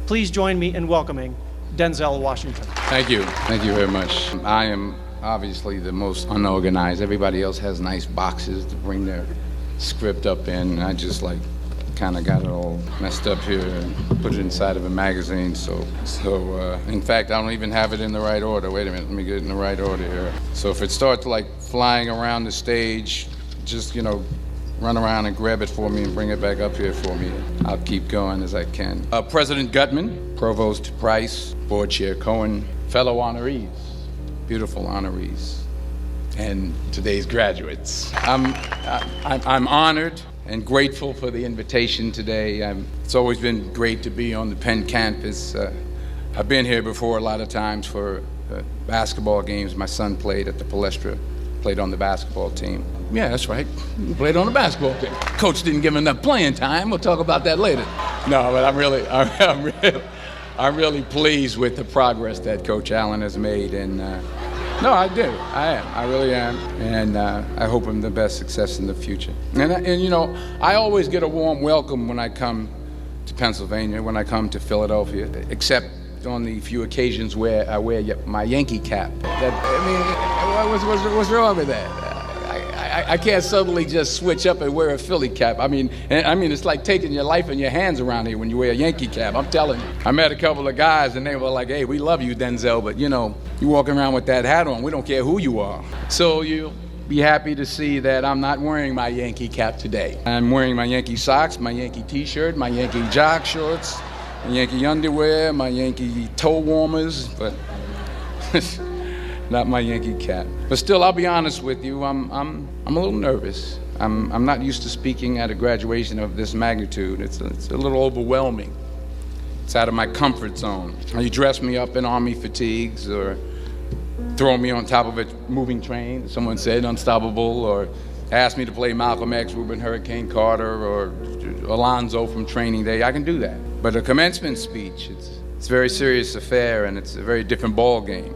Please join me in welcoming Denzel Washington. Thank you. Thank you very much. I am obviously the most unorganized. Everybody else has nice boxes to bring their script up in. I just kind of got it all messed up here and put it inside of a magazine. So in fact, I don't even have it in the right order. Wait a minute, let me get it in the right order here. So if it starts flying around the stage, just, run around and grab it for me and bring it back up here for me. I'll keep going as I can. President Gutman, Provost Price, Board Chair Cohen, fellow honorees, beautiful honorees, and today's graduates. I'm honored and grateful for the invitation today. It's always been great to be on the Penn campus. I've been here before a lot of times for basketball games. My son played at the Palestra, played on the basketball team. Yeah, that's right. He played on the basketball team. Coach didn't give him enough playing time. We'll talk about that later. No, but I'm really pleased with the progress that Coach Allen has made, and no, I do. I am. I really am. And I hope him the best success in the future. And I always get a warm welcome when I come to Pennsylvania, when I come to Philadelphia, except on the few occasions where I wear my Yankee cap. What's wrong with that? I can't suddenly just switch up and wear a Philly cap. It's like taking your life in your hands around here when you wear a Yankee cap. I'm telling you. I met a couple of guys and they were like, "Hey, we love you, Denzel, but you walking around with that hat on, we don't care who you are." So you'll be happy to see that I'm not wearing my Yankee cap today. I'm wearing my Yankee socks, my Yankee t-shirt, my Yankee jock shorts, my Yankee underwear, my Yankee toe warmers, but not my Yankee cap. But still, I'll be honest with you, I'm a little nervous. I'm not used to speaking at a graduation of this magnitude. It's a little overwhelming. It's out of my comfort zone. You dress me up in army fatigues or throw me on top of a moving train, someone said, unstoppable, or ask me to play Malcolm X, Reuben Hurricane Carter, or Alonzo from Training Day. I can do that. But a commencement speech, it's a very serious affair, and it's a very different ball game.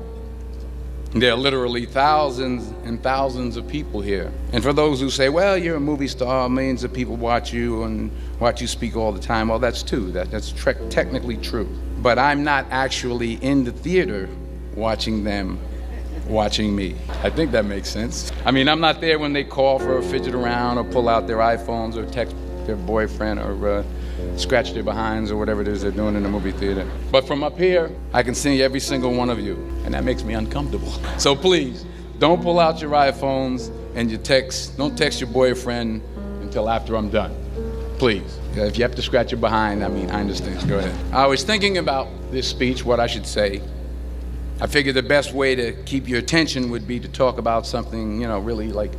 There are literally thousands and thousands of people here. And for those who say, well, you're a movie star, millions of people watch you and watch you speak all the time, well, that's true. That's technically true. But I'm not actually in the theater watching them watching me. I think that makes sense. I'm not there when they call for a fidget around or pull out their iPhones or text their boyfriend or scratch their behinds or whatever it is they're doing in the movie theater. But from up here, I can see every single one of you, and that makes me uncomfortable. So please, don't pull out your iPhones and don't text your boyfriend until after I'm done. Please. If you have to scratch your behind, I understand. Go ahead. I was thinking about this speech, what I should say. I figured the best way to keep your attention would be to talk about something, really like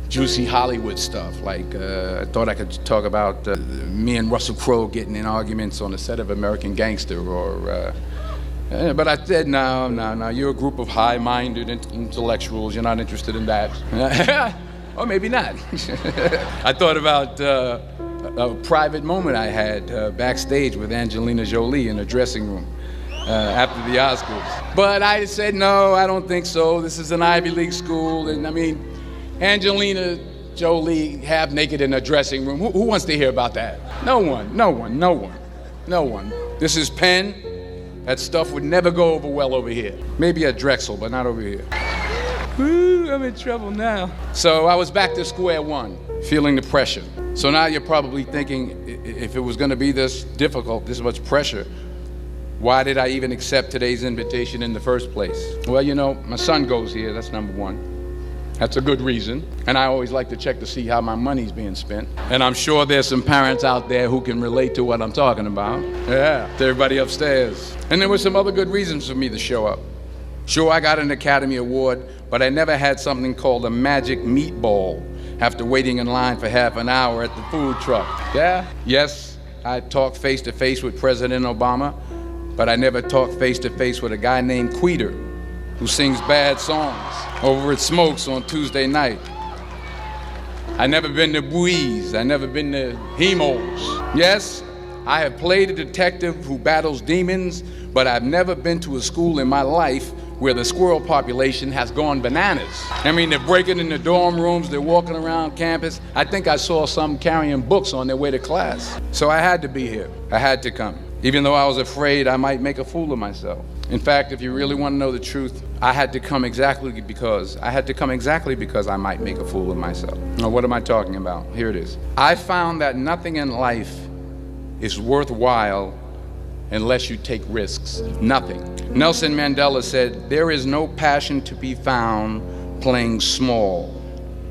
juicy Hollywood stuff. I thought I could talk about me and Russell Crowe getting in arguments on the set of American Gangster, but I said, no, you're a group of high-minded intellectuals. You're not interested in that. Or maybe not. I thought about a private moment I had backstage with Angelina Jolie in a dressing room after the Oscars. But I said, no, I don't think so. This is an Ivy League school, and Angelina Jolie half naked in a dressing room. Who wants to hear about that? No one. This is Penn. That stuff would never go over well over here. Maybe at Drexel, but not over here. Ooh, I'm in trouble now. So I was back to square one, feeling the pressure. So now you're probably thinking, if it was going to be this difficult, this much pressure, why did I even accept today's invitation in the first place? Well, my son goes here, that's number one. That's a good reason. And I always like to check to see how my money's being spent. And I'm sure there's some parents out there who can relate to what I'm talking about. Yeah, to everybody upstairs. And there were some other good reasons for me to show up. Sure, I got an Academy Award, but I never had something called a magic meatball after waiting in line for half an hour at the food truck. Yeah? Yes, I talked face to face with President Obama, but I never talked face to face with a guy named Queeter who sings bad songs over at Smokes on Tuesday night. I never been to Buies. I never been to Hemos. Yes, I have played a detective who battles demons, but I've never been to a school in my life where the squirrel population has gone bananas. They're breaking into dorm rooms, they're walking around campus. I think I saw some carrying books on their way to class. So I had to be here. I had to come. even though I was afraid I might make a fool of myself. In fact, if you really want to know the truth, I had to come exactly because I might make a fool of myself. Now, what am I talking about? Here it is. I found that nothing in life is worthwhile unless you take risks. Nothing. Nelson Mandela said, "There is no passion to be found playing small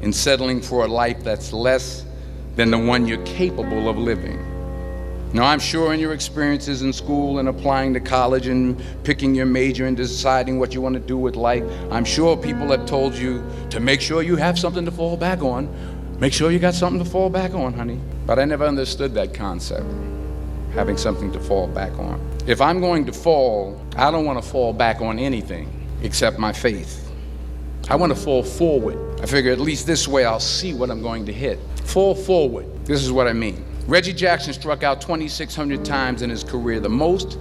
and settling for a life that's less than the one you're capable of living." Now, I'm sure in your experiences in school and applying to college and picking your major and deciding what you want to do with life, I'm sure people have told you to make sure you have something to fall back on. Make sure you got something to fall back on, honey. But I never understood that concept, having something to fall back on. If I'm going to fall, I don't want to fall back on anything except my faith. I want to fall forward. I figure at least this way I'll see what I'm going to hit. Fall forward. This is what I mean. Reggie Jackson struck out 2,600 times in his career, the most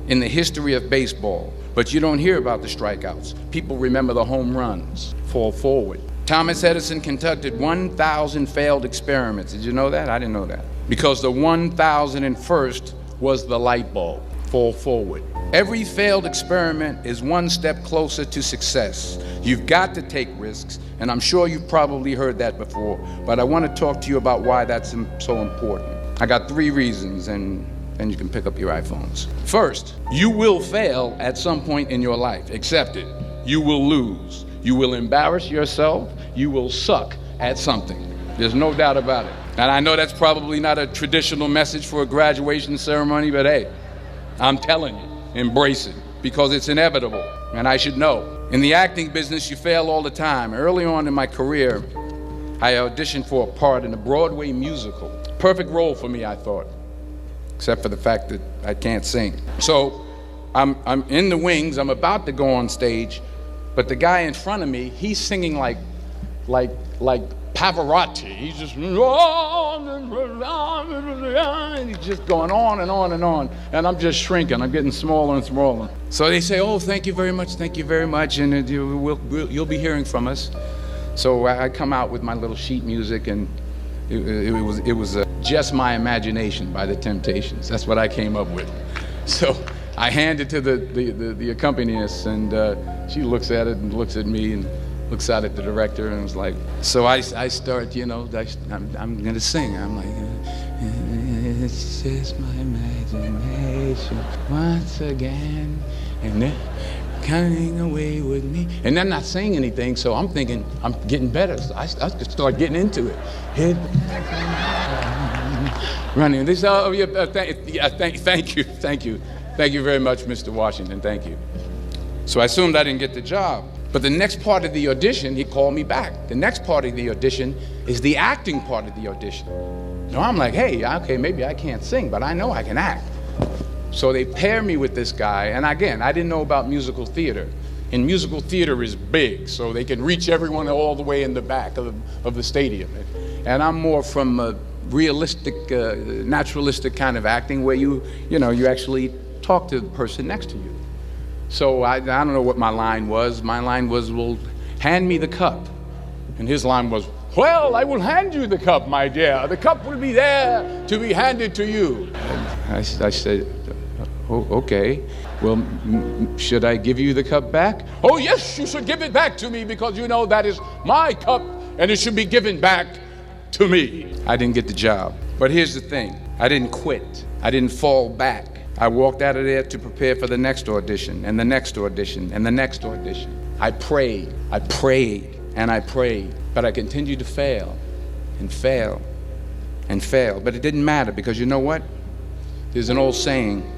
in the history of baseball. But you don't hear about the strikeouts. People remember the home runs. Fall forward. Thomas Edison conducted 1,000 failed experiments. Did you know that? I didn't know that. Because the 1,001st was the light bulb. Fall forward. Every failed experiment is one step closer to success. You've got to take risks, and I'm sure you've probably heard that before, but I want to talk to you about why that's so important. I got 3 reasons, and then you can pick up your iPhones. First, you will fail at some point in your life. Accept it. You will lose. You will embarrass yourself. You will suck at something. There's no doubt about it. And I know that's probably not a traditional message for a graduation ceremony, but hey, I'm telling you, embrace it, because it's inevitable, and I should know. In the acting business, you fail all the time. Early on in my career, I auditioned for a part in a Broadway musical. Perfect role for me, I thought, except for the fact that I can't sing. So I'm in the wings, I'm about to go on stage, but the guy in front of me, he's singing like Pavarotti. He's just, and he's just going on and on and on. And I'm just shrinking. I'm getting smaller and smaller. So they say, "Oh, thank you very much, and you'll be hearing from us." So I come out with my little sheet music, and it was Just My Imagination by the Temptations. That's what I came up with. So I hand it to the accompanist, and she looks at it and looks at me and looks out at the director and was like, so I start, I'm gonna sing. I'm like, it's just my imagination once again, and they're coming away with me. And they're not saying anything, so I'm thinking I'm getting better. So I start getting into it. Running. This, thank you very much, Mr. Washington. Thank you. So I assumed I didn't get the job. But the next part of the audition, he called me back. The next part of the audition is the acting part of the audition. So I'm like, hey, okay, maybe I can't sing, but I know I can act. So they pair me with this guy, and again, I didn't know about musical theater. And musical theater is big, so they can reach everyone all the way in the back of the stadium. And I'm more from a realistic, naturalistic kind of acting where you actually talk to the person next to you. So I don't know what my line was. My line was, well, hand me the cup. And his line was, well, I will hand you the cup, my dear. The cup will be there to be handed to you. And I said, oh, okay. Well, should I give you the cup back? Oh, yes, you should give it back to me because you know that is my cup and it should be given back to me. I didn't get the job. But here's the thing. I didn't quit. I didn't fall back. I walked out of there to prepare for the next audition, and the next audition, and the next audition. I prayed, and I prayed, but I continued to fail, and fail, and fail. But it didn't matter, because you know what? There's an old saying,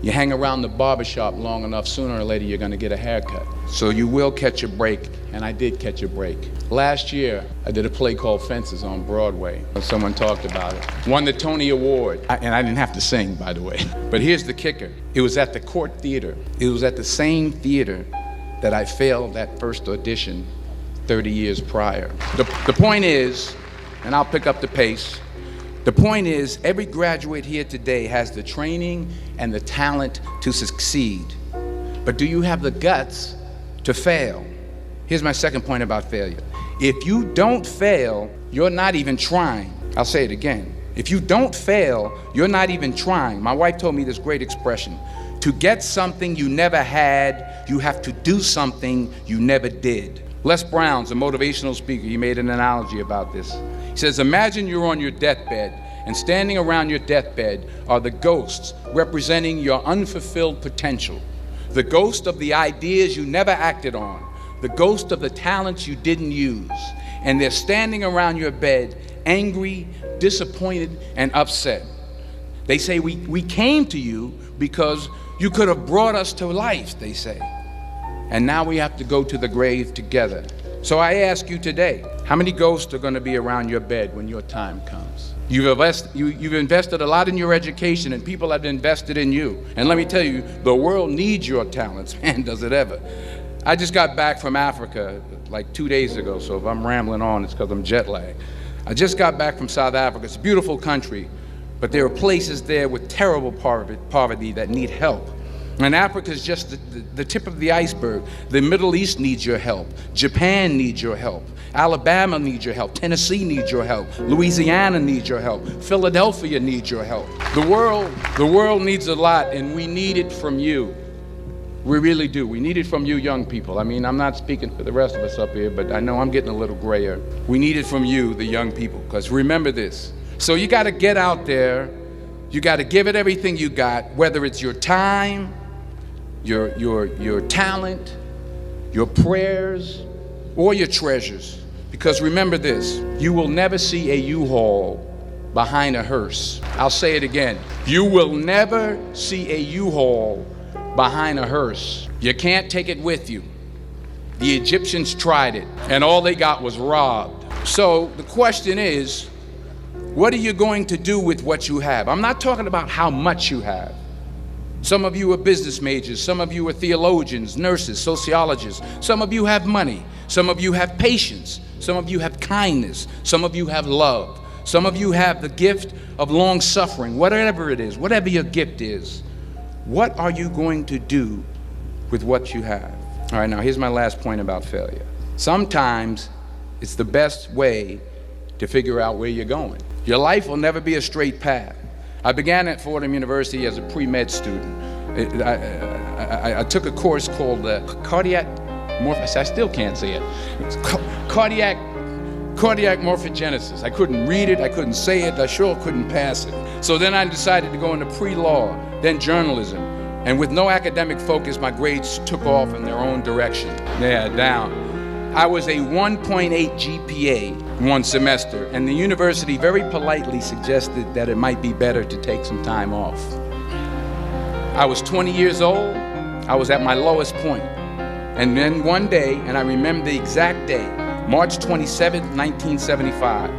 you hang around the barbershop long enough, sooner or later you're gonna get a haircut. So you will catch a break, and I did catch a break. Last year, I did a play called Fences on Broadway. Someone talked about it. Won the Tony Award. And I didn't have to sing, by the way. But here's the kicker. It was at the Court Theater. It was at the same theater that I failed that first audition 30 years prior. The point is, and I'll pick up the pace, the point is, every graduate here today has the training and the talent to succeed. But do you have the guts to fail? Here's my second point about failure. If you don't fail, you're not even trying. I'll say it again. If you don't fail, you're not even trying. My wife told me this great expression. To get something you never had, you have to do something you never did. Les Brown's a motivational speaker. He made an analogy about this. He says, imagine you're on your deathbed, and standing around your deathbed are the ghosts representing your unfulfilled potential. The ghost of the ideas you never acted on. The ghost of the talents you didn't use. And they're standing around your bed, angry, disappointed, and upset. They say, we came to you because you could have brought us to life, they say. And now we have to go to the grave together. So I ask you today, how many ghosts are going to be around your bed when your time comes? You've invested a lot in your education, and people have invested in you. And let me tell you, the world needs your talents. Man, does it ever. I just got back from Africa like 2 days ago, so if I'm rambling on, it's because I'm jet lagged. I just got back from South Africa. It's a beautiful country, but there are places there with terrible poverty that need help. And Africa is just the tip of the iceberg. The Middle East needs your help. Japan needs your help. Alabama needs your help. Tennessee needs your help. Louisiana needs your help. Philadelphia needs your help. The world needs a lot, and we need it from you. We really do. We need it from you young people. I mean, I'm not speaking for the rest of us up here, but I know I'm getting a little grayer. We need it from you, the young people, because remember this. So you got to get out there. You got to give it everything you got, whether it's your time, your talent, your prayers, or your treasures. Because remember this, you will never see a U-Haul behind a hearse. I'll say it again. You will never see a U-Haul behind a hearse. You can't take it with you. The Egyptians tried it, and all they got was robbed. So the question is, what are you going to do with what you have? I'm not talking about how much you have. Some of you are business majors. Some of you are theologians, nurses, sociologists. Some of you have money. Some of you have patience. Some of you have kindness. Some of you have love. Some of you have the gift of long suffering. Whatever it is, whatever your gift is, what are you going to do with what you have? All right, now here's my last point about failure. Sometimes it's the best way to figure out where you're going. Your life will never be a straight path. I began at Fordham University as a pre-med student. I took a course called cardiac morphogenesis. I still can't say it. It's cardiac morphogenesis. I couldn't read it, I couldn't say it, I sure couldn't pass it. So then I decided to go into pre-law, then journalism. And with no academic focus, my grades took off in their own direction. Yeah, down. I was a 1.8 GPA one semester, and the university very politely suggested that it might be better to take some time off. I was 20 years old. I was at my lowest point. And then one day, and I remember the exact day, March 27th, 1975,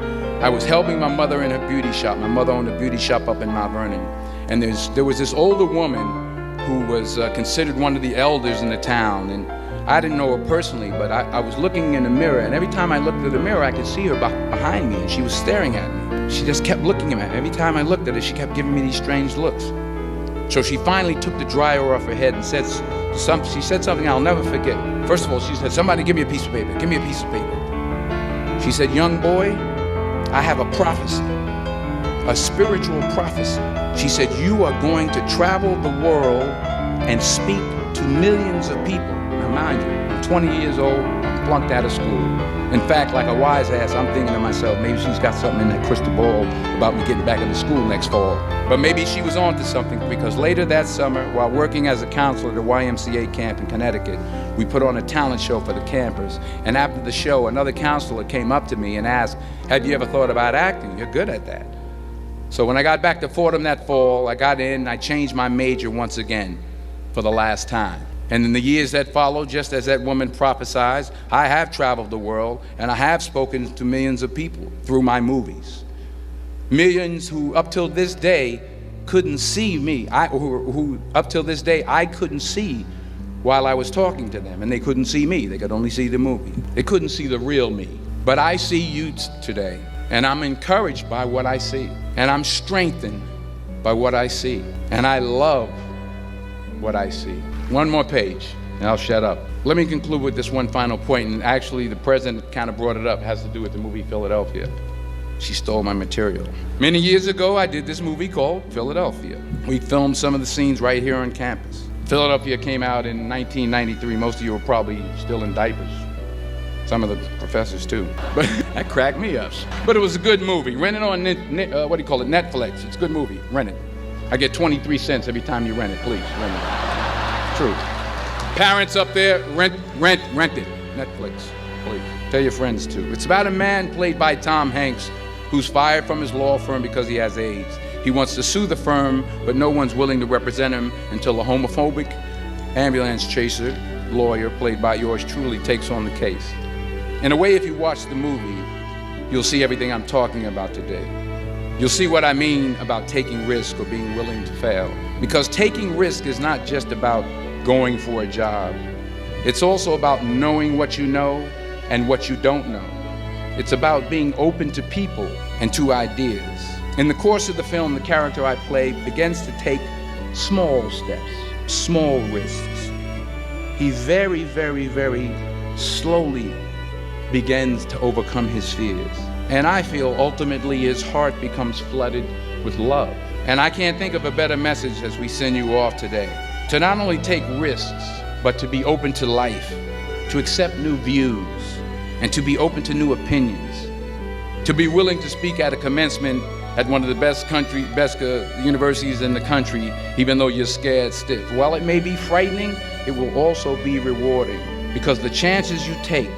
I was helping my mother in her beauty shop. My mother owned a beauty shop up in Mount Vernon. And there was this older woman who was considered one of the elders in the town. And I didn't know her personally, but I was looking in the mirror, and every time I looked at the mirror, I could see her behind me, and she was staring at me. She just kept looking at me. Every time I looked at her, she kept giving me these strange looks. So she finally took the dryer off her head and she said something I'll never forget. First of all, she said, "Somebody give me a piece of paper, give me a piece of paper." She said, "Young boy, I have a prophecy, a spiritual prophecy." She said, "You are going to travel the world and speak to millions of people." Now mind you, I'm 20 years old, flunked out of school. In fact, like a wise ass, I'm thinking to myself, maybe she's got something in that crystal ball about me getting back into school next fall. But maybe she was on to something, because later that summer, while working as a counselor at a YMCA camp in Connecticut, we put on a talent show for the campers. And after the show, another counselor came up to me and asked, "Have you ever thought about acting? You're good at that." So when I got back to Fordham that fall, I got in and I changed my major once again for the last time. And in the years that followed, just as that woman prophesied, I have traveled the world and I have spoken to millions of people through my movies. Millions who up till this day couldn't see me, who up till this day I couldn't see while I was talking to them, and they couldn't see me, they could only see the movie. They couldn't see the real me. But I see you today, and I'm encouraged by what I see, and I'm strengthened by what I see, and I love what I see. One more page, and I'll shut up. Let me conclude with this one final point, and actually the president kind of brought it up. It has to do with the movie Philadelphia. She stole my material. Many years ago, I did this movie called Philadelphia. We filmed some of the scenes right here on campus. Philadelphia came out in 1993. Most of you were probably still in diapers. Some of the professors too. But that cracked me up. But it was a good movie. Rent it on, Netflix. It's a good movie. Rent it. I get 23 cents every time you rent it. Please, rent it. True. Parents up there, rent it. Netflix, please. Tell your friends too. It's about a man played by Tom Hanks who's fired from his law firm because he has AIDS. He wants to sue the firm, but no one's willing to represent him until a homophobic ambulance chaser lawyer, played by yours truly, takes on the case. In a way, if you watch the movie, you'll see everything I'm talking about today. You'll see what I mean about taking risk or being willing to fail. Because taking risk is not just about going for a job. It's also about knowing what you know and what you don't know. It's about being open to people and to ideas. In the course of the film, the character I play begins to take small steps, small risks. He very, very, very slowly begins to overcome his fears. And I feel ultimately his heart becomes flooded with love. And I can't think of a better message as we send you off today. To not only take risks, but to be open to life, to accept new views, and to be open to new opinions, to be willing to speak at a commencement at one of the best universities in the country, even though you're scared stiff. While it may be frightening, it will also be rewarding, because the chances you take,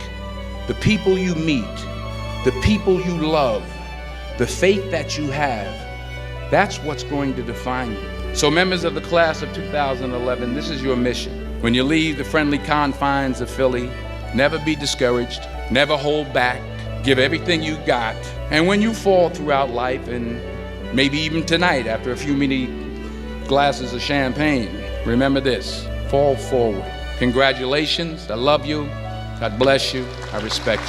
the people you meet, the people you love, the faith that you have, that's what's going to define you. So members of the class of 2011, this is your mission. When you leave the friendly confines of Philly, never be discouraged, never hold back, give everything you got. And when you fall throughout life, and maybe even tonight after a few many glasses of champagne, remember this: fall forward. Congratulations, I love you, God bless you, I respect you.